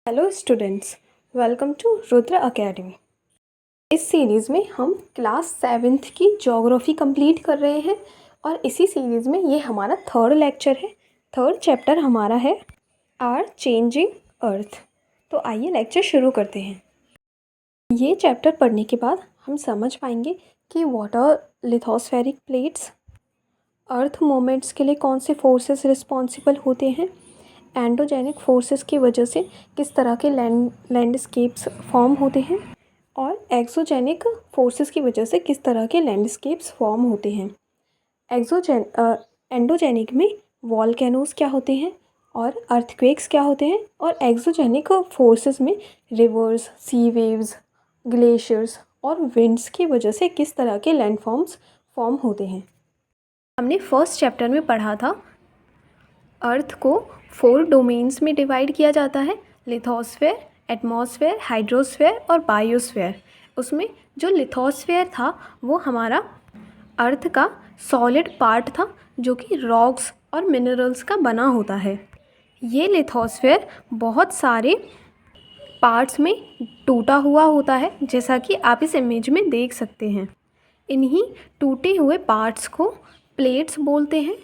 Hello students, welcome to Rudra academy. इस series में हम क्लास 7th की ज्योग्राफी कंप्लीट कर रहे हैं और इसी सीरीज़ में ये हमारा थर्ड लेक्चर है। थर्ड चैप्टर हमारा है आर चेंजिंग अर्थ। तो आइए लेक्चर शुरू करते हैं। ये चैप्टर पढ़ने के बाद हम समझ पाएंगे कि what are lithospheric plates, earth moments के लिए कौन से फोर्सेस रिस्पॉन्सिबल होते हैं, एंडोजेनिक फोर्सेस की वजह से किस तरह के लैंडस्केप्स फॉर्म होते हैं और एक्सोजेनिक फोर्सेस की वजह से किस तरह के लैंडस्केप्स फॉर्म होते हैं। एंडोजेनिक में वॉल्केनोस क्या होते हैं और अर्थक्वेक्स क्या होते हैं, और एक्सोजेनिक फोर्सेस में रिवर्स, सी वेव्स, ग्लेशियर्स और विंड्स की वजह से किस तरह के लैंडफॉर्म्स फॉर्म होते हैं। हमने फर्स्ट चैप्टर में पढ़ा था अर्थ को 4 डोमेन्स में डिवाइड किया जाता है, लिथोस्फेयर, एटमॉस्फेयर, हाइड्रोस्फेयर और बायोस्फेयर। उसमें जो लिथोस्फेयर था वो हमारा अर्थ का सॉलिड पार्ट था जो कि रॉक्स और मिनरल्स का बना होता है। ये लिथोस्फेयर बहुत सारे पार्ट्स में टूटा हुआ होता है, जैसा कि आप इस इमेज में देख सकते हैं। इन्हीं टूटे हुए पार्ट्स को प्लेट्स बोलते हैं,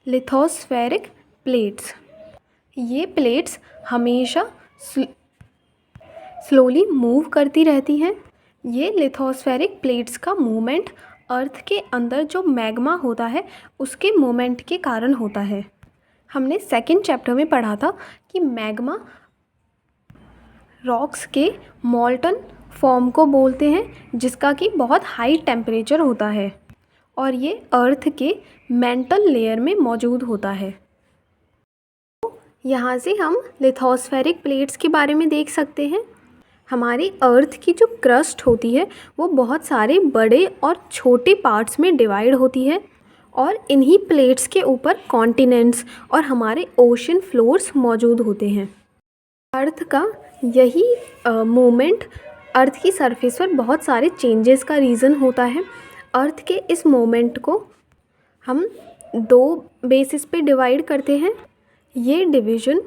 लिथोस्फेरिक प्लेट्स। ये प्लेट्स हमेशा स्लोली मूव करती रहती हैं। ये लिथोस्फेरिक प्लेट्स का मूवमेंट अर्थ के अंदर जो मैग्मा होता है उसके मूवमेंट के कारण होता है। हमने सेकंड चैप्टर में पढ़ा था कि मैग्मा रॉक्स के मॉल्टन फॉर्म को बोलते हैं, जिसका कि बहुत हाई टेम्परेचर होता है और ये अर्थ के मेंटल लेयर में मौजूद होता है। तो यहाँ से हम लिथोस्फेरिक प्लेट्स के बारे में देख सकते हैं। हमारी अर्थ की जो क्रस्ट होती है वो बहुत सारे बड़े और छोटे पार्ट्स में डिवाइड होती है और इन्हीं प्लेट्स के ऊपर कॉन्टिनेंट्स और हमारे ओशन फ्लोर्स मौजूद होते हैं। अर्थ का यही मूवमेंट अर्थ की सरफेस पर बहुत सारे चेंजेस का रीज़न होता है। अर्थ के इस मोमेंट को हम 2 बेसिस पे डिवाइड करते हैं। ये डिवीज़न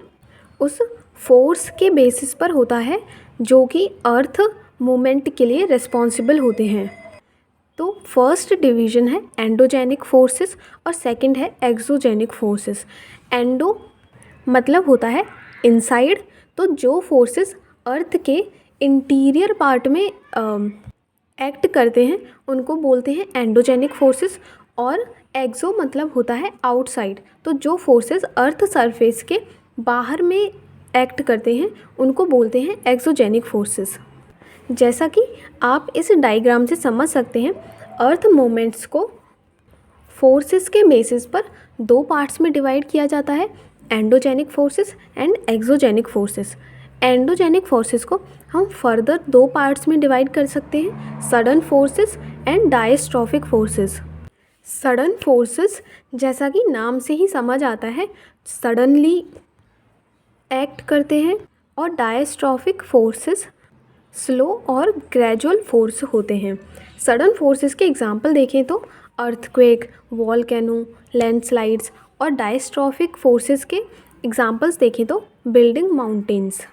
उस फोर्स के बेसिस पर होता है जो कि अर्थ मूवमेंट के लिए रिस्पॉन्सिबल होते हैं। तो फर्स्ट डिवीज़न है एंडोजेनिक फोर्सेस और सेकंड है एक्सोजेनिक फोर्सेस। एंडो मतलब होता है इनसाइड, तो जो फोर्सेस अर्थ के इंटीरियर पार्ट में एक्ट करते हैं उनको बोलते हैं एंडोजेनिक फोर्सेस, और एक्सो मतलब होता है आउटसाइड, तो जो फोर्सेस अर्थ सरफेस के बाहर में एक्ट करते हैं उनको बोलते हैं एक्सोजेनिक फोर्सेस। जैसा कि आप इस डायग्राम से समझ सकते हैं, अर्थ मोमेंट्स को फोर्सेस के बेसिस पर 2 पार्ट्स में डिवाइड किया जाता है, endogenic forces and exogenic forces. Endogenic forces को हम फर्दर 2 पार्ट्स में डिवाइड कर सकते हैं, sudden forces and diastrophic forces. Sudden forces जैसा कि नाम से ही समझ आता है सडनली एक्ट करते हैं, और डायस्ट्रॉफिक फोर्सेस स्लो और ग्रेजुअल फोर्स होते हैं। सडन फोर्सेस के एग्जांपल देखें तो अर्थक्वेक, वॉल्केनो, लैंडस्लाइड्स, और डायस्ट्रॉफिक फोर्सेस के एग्जांपल्स देखें तो बिल्डिंग माउंटेन्स।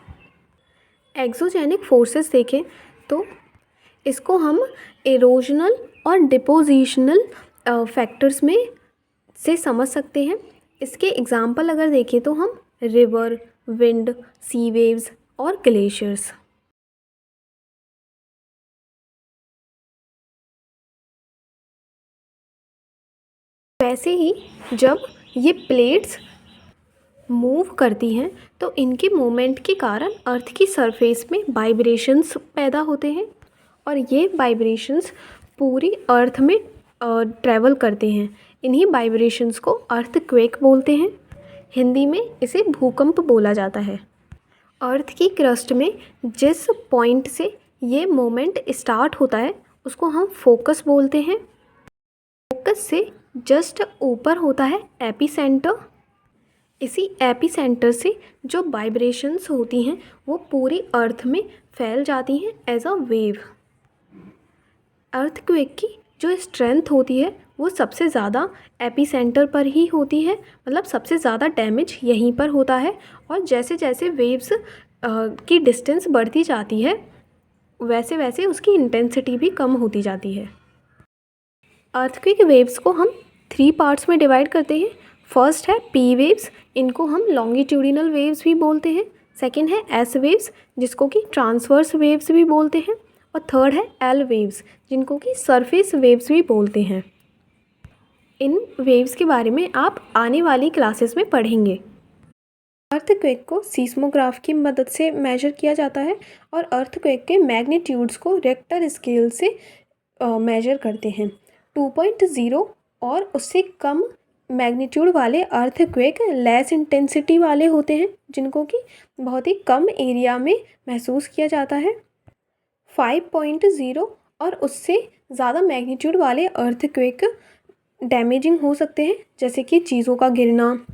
एक्सोजेनिक फोर्सेस देखें तो इसको हम एरोजनल और डिपोजिशनल फैक्टर्स में से समझ सकते हैं। इसके एग्जांपल अगर देखें तो हम रिवर, विंड, सी वेव्स और ग्लेशियर्स। वैसे ही जब ये प्लेट्स मूव करती हैं तो इनके मूवमेंट के कारण अर्थ की सरफेस में वाइब्रेशंस पैदा होते हैं, और ये वाइब्रेशंस पूरी अर्थ में ट्रैवल करते हैं। इन्हीं वाइब्रेशंस को अर्थक्वेक बोलते हैं। हिंदी में इसे भूकंप बोला जाता है। अर्थ की क्रस्ट में जिस पॉइंट से ये मोमेंट स्टार्ट होता है उसको हम फोकस बोलते हैं। फोकस से जस्ट ऊपर होता है एपिसेंटर। इसी एपिसेंटर से जो वाइब्रेशंस होती हैं वो पूरी अर्थ में फैल जाती हैं एज अ वेव। अर्थक्वेक की जो स्ट्रेंथ होती है वो सबसे ज़्यादा एपिसेंटर पर ही होती है, मतलब सबसे ज़्यादा डैमेज यहीं पर होता है। और जैसे जैसे वेव्स की डिस्टेंस बढ़ती जाती है वैसे वैसे उसकी इंटेंसिटी भी कम होती जाती है। अर्थक्वेक वेव्स को हम 3 पार्ट्स में डिवाइड करते हैं। फर्स्ट है पी वेव्स, इनको हम लॉन्गिट्यूडिनल वेव्स भी बोलते हैं। सेकंड है एस वेव्स, जिसको कि ट्रांसवर्स वेव्स भी बोलते हैं। और थर्ड है एल वेव्स, जिनको कि सरफेस वेव्स भी बोलते हैं। इन वेव्स के बारे में आप आने वाली क्लासेस में पढ़ेंगे। अर्थक्वेक को सीस्मोग्राफ की मदद से मेजर किया जाता है और अर्थक्वेक के मैग्नीट्यूड्स को रेक्टर स्केल से मेजर करते हैं। 2.0 और उससे कम मैग्नीट्यूड वाले अर्थक्वेक लेस इंटेंसिटी वाले होते हैं, जिनको कि बहुत ही कम एरिया में महसूस किया जाता है। 5.0 और उससे ज़्यादा मैग्नीट्यूड वाले अर्थक्वेक डैमेजिंग हो सकते हैं, जैसे कि चीज़ों का गिरना।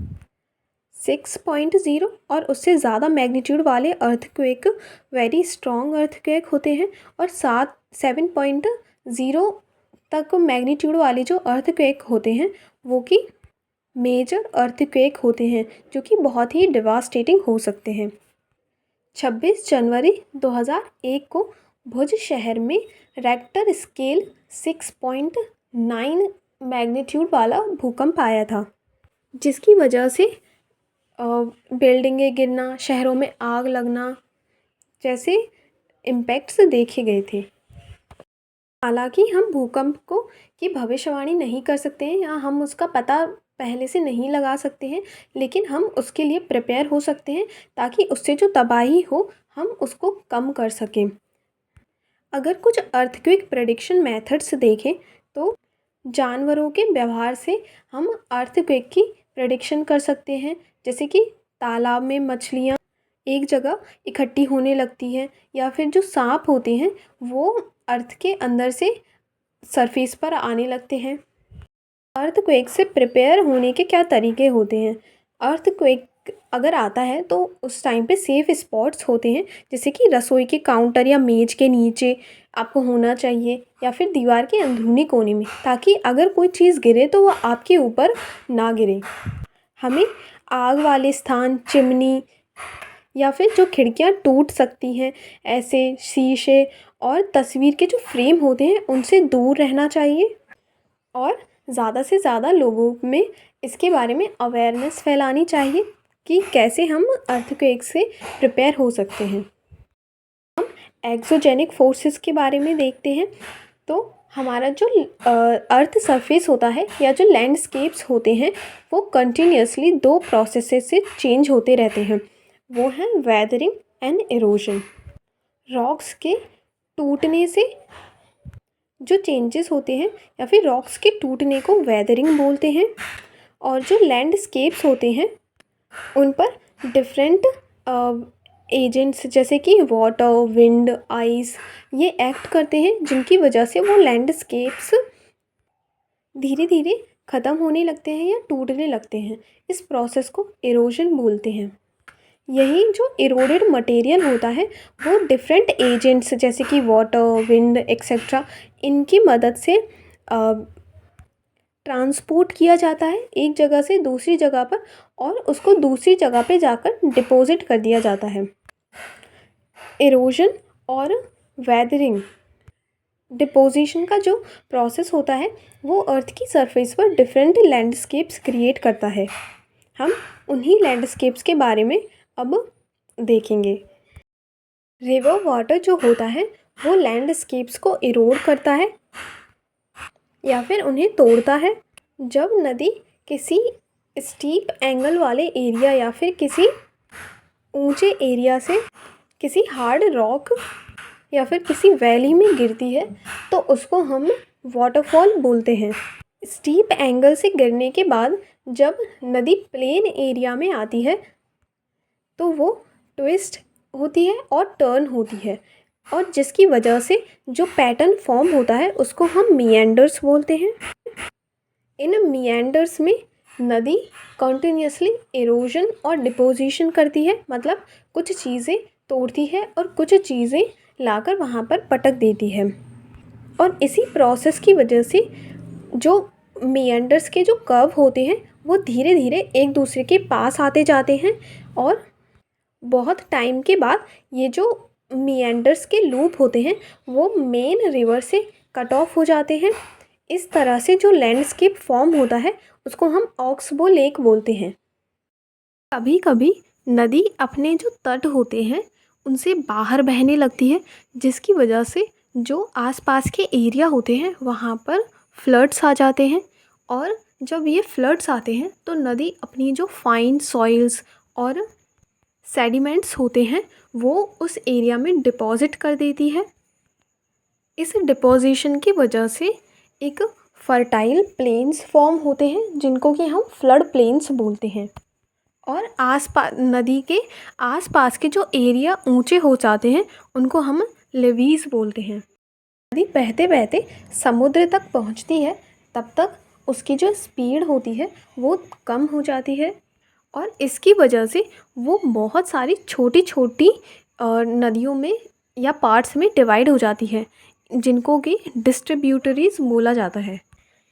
6.0 और उससे ज़्यादा मैग्नीट्यूड वाले अर्थक्वेक वेरी स्ट्रॉन्ग अर्थक्वेक होते हैं। और 7.0 तक मैग्नीट्यूड वाले जो अर्थक्वेक होते हैं वो कि मेजर अर्थक्वेक होते हैं, जो कि बहुत ही डिवास्टेटिंग हो सकते हैं। 26 जनवरी 2001 को भुज शहर में रेक्टर स्केल 6.9 मैग्नीट्यूड वाला भूकंप आया था, जिसकी वजह से बिल्डिंगें गिरना, शहरों में आग लगना जैसे इम्पैक्ट्स देखे गए थे। हालांकि हम भूकंप की भविष्यवाणी नहीं कर सकते हैं या हम उसका पता पहले से नहीं लगा सकते हैं, लेकिन हम उसके लिए प्रिपेयर हो सकते हैं ताकि उससे जो तबाही हो हम उसको कम कर सकें। अगर कुछ अर्थक्वेक प्रेडिक्शन मेथड्स देखें तो जानवरों के व्यवहार से हम अर्थक्वेक की प्रेडिक्शन कर सकते हैं, जैसे कि तालाब में मछलियाँ एक जगह इकट्ठी होने लगती हैं, या फिर जो सांप होते हैं वो अर्थ के अंदर से सरफेस पर आने लगते हैं। अर्थक्वेक से प्रिपेयर होने के क्या तरीके होते हैं? अर्थक्वेक अगर आता है तो उस टाइम पे सेफ़ स्पॉट्स होते हैं, जैसे कि रसोई के काउंटर या मेज़ के नीचे आपको होना चाहिए, या फिर दीवार के अंदरूनी कोने में, ताकि अगर कोई चीज़ गिरे तो वो आपके ऊपर ना गिरे। हमें आग वाले स्थान, चिमनी या फिर जो खिड़कियाँ टूट सकती हैं, ऐसे शीशे और तस्वीर के जो फ्रेम होते हैं उनसे दूर रहना चाहिए। और ज़्यादा से ज़्यादा लोगों में इसके बारे में अवेयरनेस फैलानी चाहिए कि कैसे हम अर्थक्वेक से प्रिपेयर हो सकते हैं। हम एक्सोजेनिक फोर्सेस के बारे में देखते हैं तो हमारा जो अर्थ सरफेस होता है या जो लैंडस्केप्स होते हैं वो कंटिन्यूसली 2 प्रोसेसेस से चेंज होते रहते हैं। वो हैं वेदरिंग एंड इरोजन। रॉक्स के टूटने से जो चेंजेस होते हैं या फिर रॉक्स के टूटने को वेदरिंग बोलते हैं। और जो लैंडस्केप्स होते हैं उन पर डिफरेंट एजेंट्स जैसे कि वाटर, विंड, आइस ये एक्ट करते हैं, जिनकी वजह से वो लैंडस्केप्स धीरे धीरे ख़त्म होने लगते हैं या टूटने लगते हैं। इस प्रोसेस को इरोजन बोलते हैं। यही जो इरोडेड मटेरियल होता है वो डिफरेंट एजेंट्स जैसे कि वाटर, विंड एक्सेट्रा इनकी मदद से ट्रांसपोर्ट किया जाता है एक जगह से दूसरी जगह पर, और उसको दूसरी जगह पे जाकर डिपॉजिट कर दिया जाता है। इरोजन और वेदरिंग डिपोजिशन का जो प्रोसेस होता है वो अर्थ की सरफेस पर डिफरेंट लैंडस्केप्स क्रिएट करता है। हम उन्हीं लैंडस्केप्स के बारे में अब देखेंगे। रिवर वाटर जो होता है वो लैंडस्केप्स को इरोड करता है या फिर उन्हें तोड़ता है। जब नदी किसी स्टीप एंगल वाले एरिया या फिर किसी ऊंचे एरिया से किसी हार्ड रॉक या फिर किसी वैली में गिरती है तो उसको हम वाटरफॉल बोलते हैं। स्टीप एंगल से गिरने के बाद जब नदी प्लेन एरिया में आती है तो वो ट्विस्ट होती है और टर्न होती है, और जिसकी वजह से जो पैटर्न फॉर्म होता है उसको हम मिएंडर्स बोलते हैं। इन मिएंडर्स में नदी कॉन्टिन्यूसली इरोजन और डिपोजिशन करती है, मतलब कुछ चीज़ें तोड़ती है और कुछ चीज़ें लाकर वहाँ पर पटक देती है। और इसी प्रोसेस की वजह से जो मिएंडर्स के जो कर्व होते हैं वो धीरे धीरे एक दूसरे के पास आते जाते हैं और बहुत टाइम के बाद ये जो मिएंडर्स के लूप होते हैं वो मेन रिवर से कट ऑफ हो जाते हैं। इस तरह से जो लैंडस्केप फॉर्म होता है उसको हम ऑक्सबो लेक बोलते हैं। कभी कभी नदी अपने जो तट होते हैं उनसे बाहर बहने लगती है, जिसकी वजह से जो आसपास के एरिया होते हैं वहाँ पर फ्लड्स आ जाते हैं। और जब ये फ्लड्स आते हैं तो नदी अपनी जो फाइन सॉइल्स और सेडिमेंट्स होते हैं वो उस एरिया में डिपॉज़िट कर देती है। इस डिपोजिशन की वजह से एक फर्टाइल प्लेन्स फॉर्म होते हैं जिनको कि हम फ्लड प्लेन्स बोलते हैं। और आसपास नदी के आसपास के जो एरिया ऊंचे हो जाते हैं उनको हम लेवीज बोलते हैं। नदी बहते बहते समुद्र तक पहुंचती है तब तक उसकी जो स्पीड होती है वो कम हो जाती है और इसकी वजह से वो बहुत सारी छोटी छोटी नदियों में या पार्ट्स में डिवाइड हो जाती है, जिनको कि डिस्ट्रीब्यूटरीज बोला जाता है।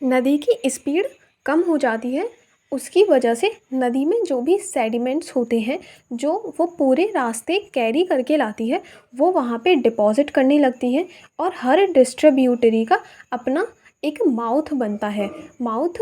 नदी की स्पीड कम हो जाती है, उसकी वजह से नदी में जो भी सेडिमेंट्स होते हैं जो वो पूरे रास्ते कैरी करके लाती है वो वहाँ पे डिपॉज़िट करने लगती है और हर डिस्ट्रीब्यूटरी का अपना एक माउथ बनता है। माउथ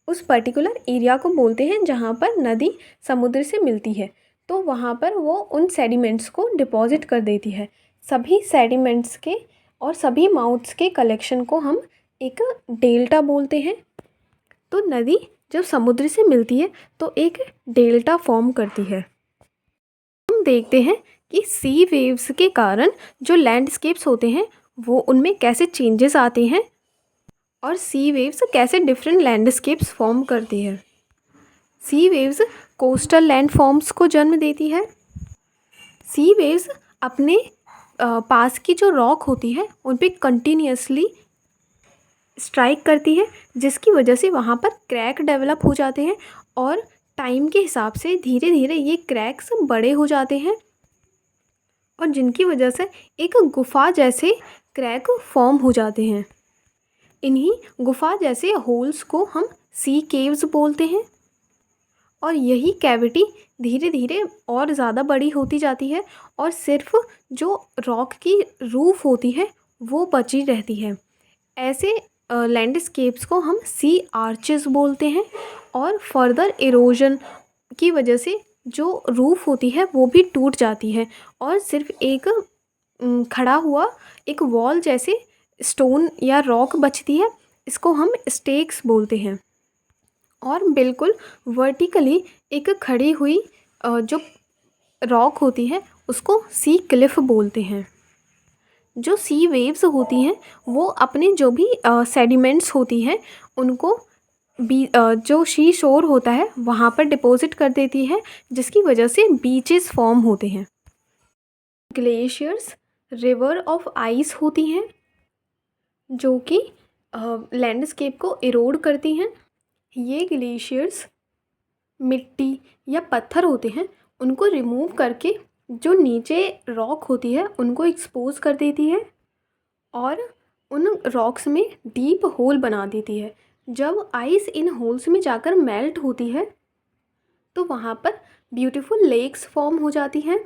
उस पर्टिकुलर एरिया को बोलते हैं जहाँ पर नदी समुद्र से मिलती है, तो वहाँ पर वो उन सेडिमेंट्स को डिपॉज़िट कर देती है। सभी सेडिमेंट्स के और सभी माउथ्स के कलेक्शन को हम एक डेल्टा बोलते हैं। तो नदी जब समुद्र से मिलती है तो एक डेल्टा फॉर्म करती है। हम देखते हैं कि सी वेव्स के कारण जो लैंडस्केप्स होते हैं वो उनमें कैसे चेंजेस आते हैं और सी वेव्स कैसे डिफरेंट लैंडस्केप्स फॉर्म करती है। सी वेव्स कोस्टल लैंडफॉर्म्स को जन्म देती है। सी वेव्स अपने पास की जो रॉक होती है उन पे कंटिन्यूसली स्ट्राइक करती है, जिसकी वजह से वहाँ पर क्रैक डेवलप हो जाते हैं और टाइम के हिसाब से धीरे धीरे ये क्रैक्स बड़े हो जाते हैं और जिनकी वजह से एक गुफा जैसे क्रैक फॉर्म हो जाते हैं। इन्हीं गुफा जैसे होल्स को हम सी केव्स बोलते हैं और यही कैविटी धीरे धीरे और ज़्यादा बड़ी होती जाती है और सिर्फ जो रॉक की रूफ होती है वो बची रहती है। ऐसे लैंडस्केप्स को हम सी आर्चेस बोलते हैं और फर्दर इरोजन की वजह से जो रूफ होती है वो भी टूट जाती है और सिर्फ एक खड़ा हुआ एक वॉल जैसे स्टोन या रॉक बचती है। इसको हम स्टेक्स बोलते हैं। और बिल्कुल वर्टिकली एक खड़ी हुई जो रॉक होती है उसको सी क्लिफ बोलते हैं। जो सी वेव्स होती हैं वो अपने जो भी सेडिमेंट्स होती हैं उनको जो सी शोर होता है वहाँ पर डिपॉजिट कर देती है, जिसकी वजह से बीचेस फॉर्म होते हैं। ग्लेशियर्स रिवर ऑफ आइस होती हैं जो कि लैंडस्केप को इरोड करती हैं। ये ग्लेशियर्स मिट्टी या पत्थर होते हैं उनको रिमूव करके जो नीचे रॉक होती है उनको एक्सपोज कर देती है और उन रॉक्स में डीप होल बना देती है। जब आइस इन होल्स में जाकर मेल्ट होती है तो वहाँ पर ब्यूटीफुल लेक्स फॉर्म हो जाती हैं।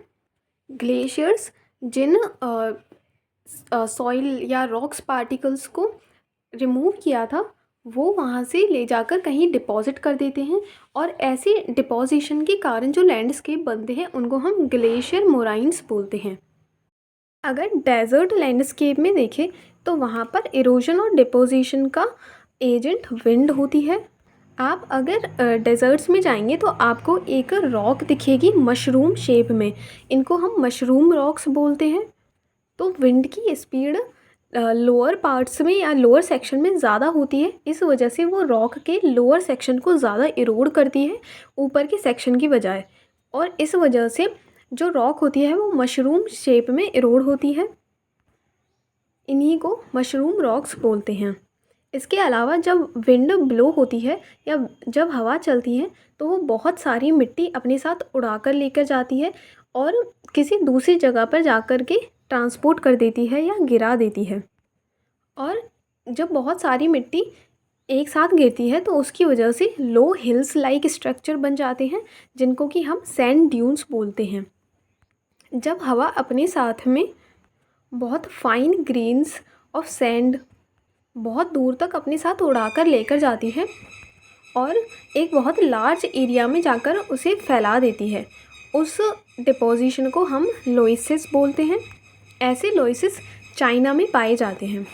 ग्लेशियर्स जिन सॉइल या रॉक्स पार्टिकल्स को रिमूव किया था वो वहाँ से ले जाकर कहीं डिपॉजिट कर देते हैं और ऐसे डिपॉजिशन के कारण जो लैंडस्केप बनते हैं उनको हम ग्लेशियर मोराइंस बोलते हैं। अगर डेजर्ट लैंडस्केप में देखें तो वहाँ पर इरोजन और डिपोजिशन का एजेंट विंड होती है। आप अगर डेजर्ट्स में जाएंगे तो आपको एक रॉक दिखेगी मशरूम शेप में, इनको हम मशरूम रॉक्स बोलते हैं। तो विंड की स्पीड लोअर पार्ट्स में या लोअर सेक्शन में ज़्यादा होती है, इस वजह से वो रॉक के लोअर सेक्शन को ज़्यादा इरोड करती है ऊपर के सेक्शन की बजाय, और इस वजह से जो रॉक होती है वो मशरूम शेप में इरोड होती है। इन्हीं को मशरूम रॉक्स बोलते हैं। इसके अलावा जब विंड ब्लो होती है या जब हवा चलती है तो वो बहुत सारी मिट्टी अपने साथ उड़ाकर लेकर जाती है और किसी दूसरी जगह पर जाकर के ट्रांसपोर्ट कर देती है या गिरा देती है। और जब बहुत सारी मिट्टी एक साथ गिरती है तो उसकी वजह से लो हिल्स लाइक स्ट्रक्चर बन जाते हैं, जिनको कि हम सैंड ड्यून्स बोलते हैं। जब हवा अपने साथ में बहुत फाइन ग्रेन्स ऑफ सैंड बहुत दूर तक अपने साथ उड़ाकर लेकर जाती है और एक बहुत लार्ज एरिया में जाकर उसे फैला देती है, उस डिपोजिशन को हम लोइसिस बोलते हैं। ऐसे लोइसिस चाइना में पाए जाते हैं।